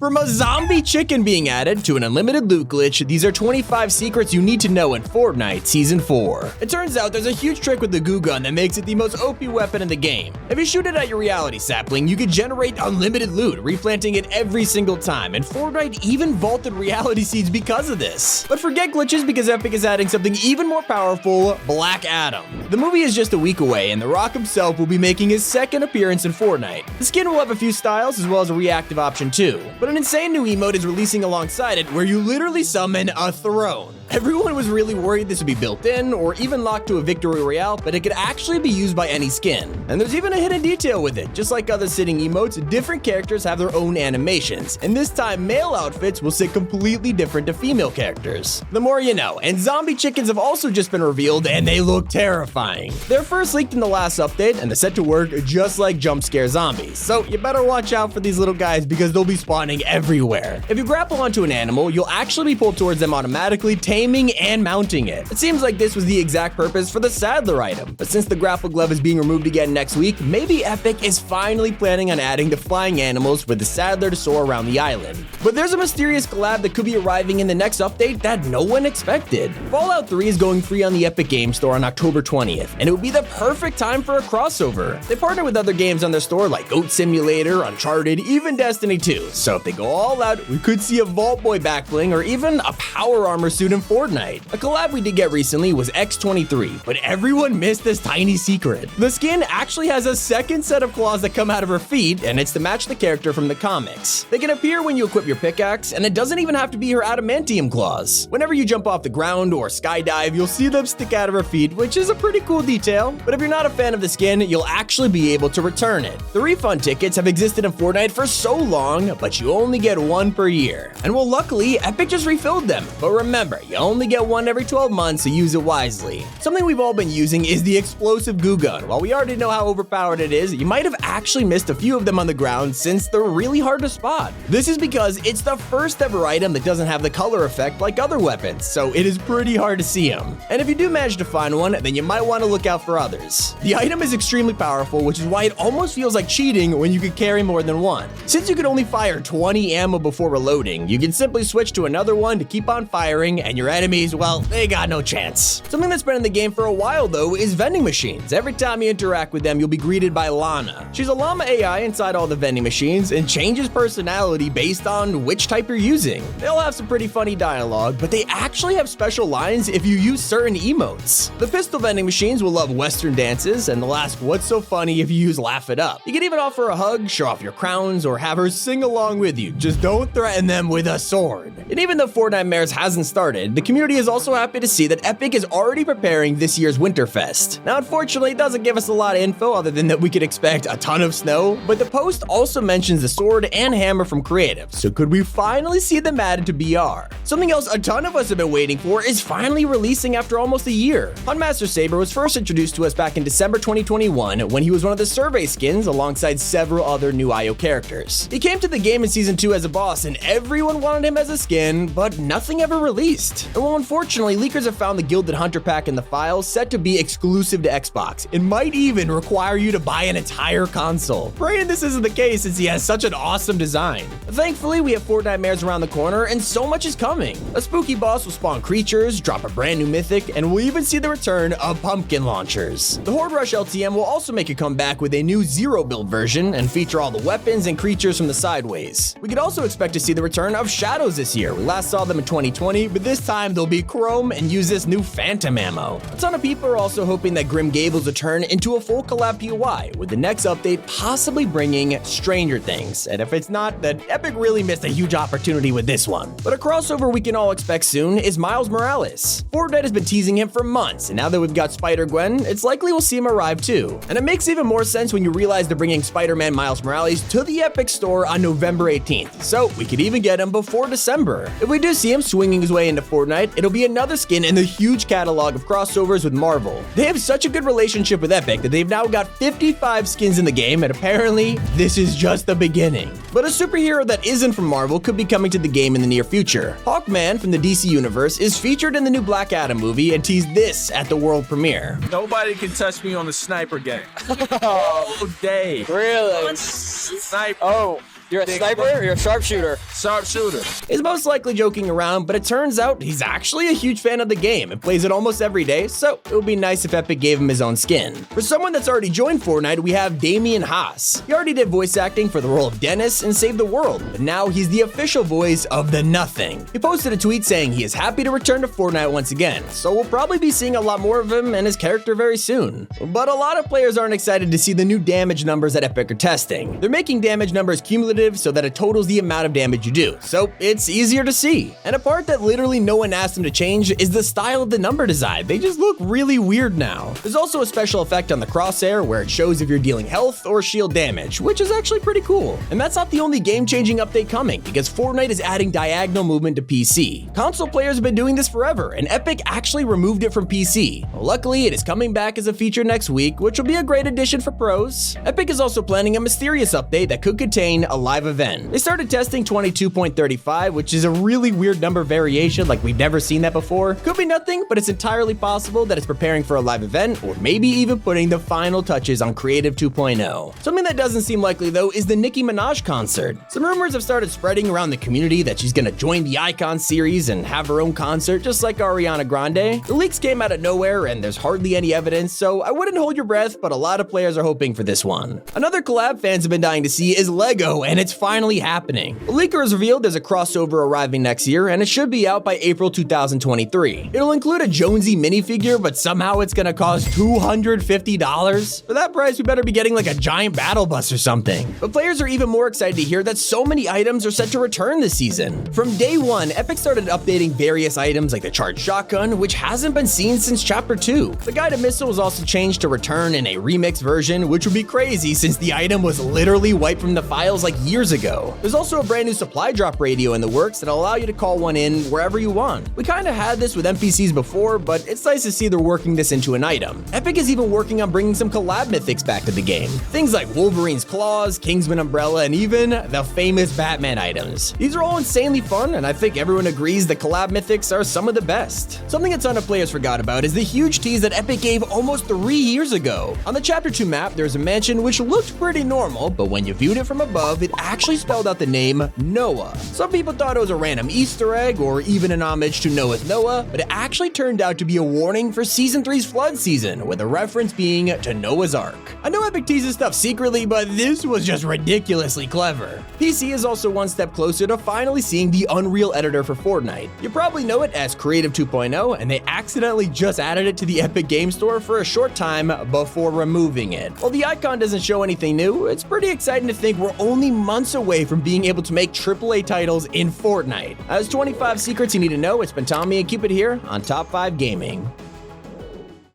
From a zombie chicken being added to an unlimited loot glitch, these are 25 secrets you need to know in Fortnite Season 4. It turns out there's a huge trick with the goo gun that makes it the most OP weapon in the game. If you shoot it at your reality sapling, you can generate unlimited loot, replanting it every single time, and Fortnite even vaulted reality seeds because of this. But forget glitches because Epic is adding something even more powerful, Black Adam. The movie is just a week away, and The Rock himself will be making his second appearance in Fortnite. The skin will have a few styles as well as a reactive option too, but an insane new emote is releasing alongside it where you literally summon a throne. Everyone was really worried this would be built in or even locked to a victory royale, but it could actually be used by any skin. And there's even a hidden detail with it. Just like other sitting emotes, different characters have their own animations, and this time male outfits will sit completely different to female characters. The more you know, and zombie chickens have also just been revealed and they look terrifying. They're first leaked in the last update and they're set to work just like jump scare zombies, so you better watch out for these little guys because they'll be spawning everywhere. If you grapple onto an animal, you'll actually be pulled towards them automatically, taming and mounting it. It seems like this was the exact purpose for the Saddler item, but since the grapple glove is being removed again next week, maybe Epic is finally planning on adding the flying animals for the Saddler to soar around the island. But there's a mysterious collab that could be arriving in the next update that no one expected. Fallout 3 is going free on the Epic Game Store on October 20th, and it would be the perfect time for a crossover. They partner with other games on their store like Goat Simulator, Uncharted, even Destiny 2, so if they go all out, we could see a Vault Boy backbling or even a power armor suit in Fortnite. A collab we did get recently was X23, but everyone missed this tiny secret. The skin actually has a second set of claws that come out of her feet, and it's to match the character from the comics. They can appear when you equip your pickaxe, and it doesn't even have to be her adamantium claws. Whenever you jump off the ground or skydive, you'll see them stick out of her feet, which is a pretty cool detail. But if you're not a fan of the skin, you'll actually be able to return it. The refund tickets have existed in Fortnite for so long, but you only get one per year. And well, luckily, Epic just refilled them. But remember, you only get one every 12 months, so use it wisely. Something we've all been using is the explosive goo gun. While we already know how overpowered it is, you might have actually missed a few of them on the ground since they're really hard to spot. This is because it's the first ever item that doesn't have the color effect like other weapons, so it is pretty hard to see them. And if you do manage to find one, then you might want to look out for others. The item is extremely powerful, which is why it almost feels like cheating when you could carry more than one. Since you can only fire 20 ammo before reloading, you can simply switch to another one to keep on firing, and your enemies, well, they got no chance. Something that's been in the game for a while though is vending machines. Every time you interact with them, you'll be greeted by Lana. She's a llama AI inside all the vending machines and changes personality based on which type you're using. They all have some pretty funny dialogue, but they actually have special lines if you use certain emotes. The pistol vending machines will love Western dances, and they'll ask what's so funny if you use Laugh It Up. You can even offer a hug, show off your crowns, or have her sing along with you. Just don't threaten them with a sword. And even though Fortnitemares hasn't started, the community is also happy to see that Epic is already preparing this year's Winterfest. Now, unfortunately, it doesn't give us a lot of info other than that we could expect a ton of snow, but the post also mentions the sword and hammer from Creative, so could we finally see them added to BR? Something else a ton of us have been waiting for is finally releasing after almost a year. Huntmaster Saber was first introduced to us back in December 2021 when he was one of the survey skins alongside several other new IO characters. He came to the game in Season 2 as a boss and everyone wanted him as a skin, but nothing ever released. And well, unfortunately, leakers have found the Gilded Hunter pack in the files set to be exclusive to Xbox. It might even require you to buy an entire console. Praying this isn't the case since he has such an awesome design. Thankfully, we have Fortnitemares around the corner and so much is coming. A spooky boss will spawn creatures, drop a brand new mythic, and we'll even see the return of pumpkin launchers. The Horde Rush LTM will also make a comeback with a new zero build version and feature all the weapons and creatures from the sideways. We could also expect to see the return of shadows this year. We last saw them in 2020, but this time they'll be chrome and use this new phantom ammo. A ton of people are also hoping that Grim Gables will turn into a full collab POI, with the next update possibly bringing Stranger Things. And if it's not, then Epic really missed a huge opportunity with this one. But a crossover we can all expect soon is Miles Morales. Fortnite has been teasing him for months, and now that we've got Spider-Gwen, it's likely we'll see him arrive too. And it makes even more sense when you realize they're bringing Spider-Man Miles Morales to the Epic Store on November 18th, so we could even get him before December. If we do see him swinging his way into Fortnite, it'll be another skin in the huge catalog of crossovers with Marvel. They have such a good relationship with Epic that they've now got 55 skins in the game, and apparently, this is just the beginning. But a superhero that isn't from Marvel could be coming to the game in the near future. HAWKMAN from the DC Universe is featured in the new Black Adam movie and teased this at the world premiere. Nobody can touch me on the sniper game. All day. Really? Sniper. Oh. You're a sniper or you're a sharpshooter? Sharpshooter. He's most likely joking around, but it turns out he's actually a huge fan of the game and plays it almost every day, so it would be nice if Epic gave him his own skin. For someone that's already joined Fortnite, we have Damian Haas. He already did voice acting for the role of Dennis in Save the World, but now he's the official voice of the Nothing. He posted a tweet saying he is happy to return to Fortnite once again, so we'll probably be seeing a lot more of him and his character very soon. But a lot of players aren't excited to see the new damage numbers that Epic are testing. They're making damage numbers cumulative so that it totals the amount of damage you do, so it's easier to see. And a part that literally no one asked them to change is the style of the number design. They just look really weird now. There's also a special effect on the crosshair where it shows if you're dealing health or shield damage, which is actually pretty cool. And that's not the only game-changing update coming, because Fortnite is adding diagonal movement to PC. Console players have been doing this forever, and Epic actually removed it from PC. Luckily, it is coming back as a feature next week, which will be a great addition for pros. Epic is also planning a mysterious update that could contain a live event. They started testing 22.35, which is a really weird number variation, like we've never seen that before. Could be nothing, but it's entirely possible that it's preparing for a live event, or maybe even putting the final touches on Creative 2.0. Something that doesn't seem likely though is the Nicki Minaj concert. Some rumors have started spreading around the community that she's gonna join the Icon series and have her own concert just like Ariana Grande. The leaks came out of nowhere and there's hardly any evidence, so I wouldn't hold your breath, but a lot of players are hoping for this one. Another collab fans have been dying to see is Lego, and it's finally happening. The leaker has revealed there's a crossover arriving next year, and it should be out by April 2023. It'll include a Jonesy minifigure, but somehow it's gonna cost $250. For that price, we better be getting like a giant battle bus or something. But players are even more excited to hear that so many items are set to return this season. From day one, Epic started updating various items like the charged shotgun, which hasn't been seen since Chapter 2. The guided missile was also changed to return in a remix version, which would be crazy since the item was literally wiped from the files like years ago. There's also a brand new supply drop radio in the works that'll allow you to call one in wherever you want. We kinda had this with NPCs before, but it's nice to see they're working this into an item. Epic is even working on bringing some collab mythics back to the game. Things like Wolverine's claws, Kingsman umbrella, and even the famous Batman items. These are all insanely fun, and I think everyone agrees the collab mythics are some of the best. Something a ton of players forgot about is the huge tease that Epic gave almost 3 years ago. On the Chapter 2 map, there's a mansion which looked pretty normal, but when you viewed it from above, it actually spelled out the name Noah. Some people thought it was a random Easter egg or even an homage to Noah's Noah, but it actually turned out to be a warning for Season 3's flood season, with a reference being to Noah's Ark. I know Epic teases stuff secretly, but this was just ridiculously clever. PC is also one step closer to finally seeing the Unreal editor for Fortnite. You probably know it as Creative 2.0, and they accidentally just added it to the Epic Game Store for a short time before removing it. While the icon doesn't show anything new, it's pretty exciting to think we're only months away from being able to make AAA titles in Fortnite. As 25 secrets you need to know, it's been Tommy, and keep it here on Top 5 Gaming.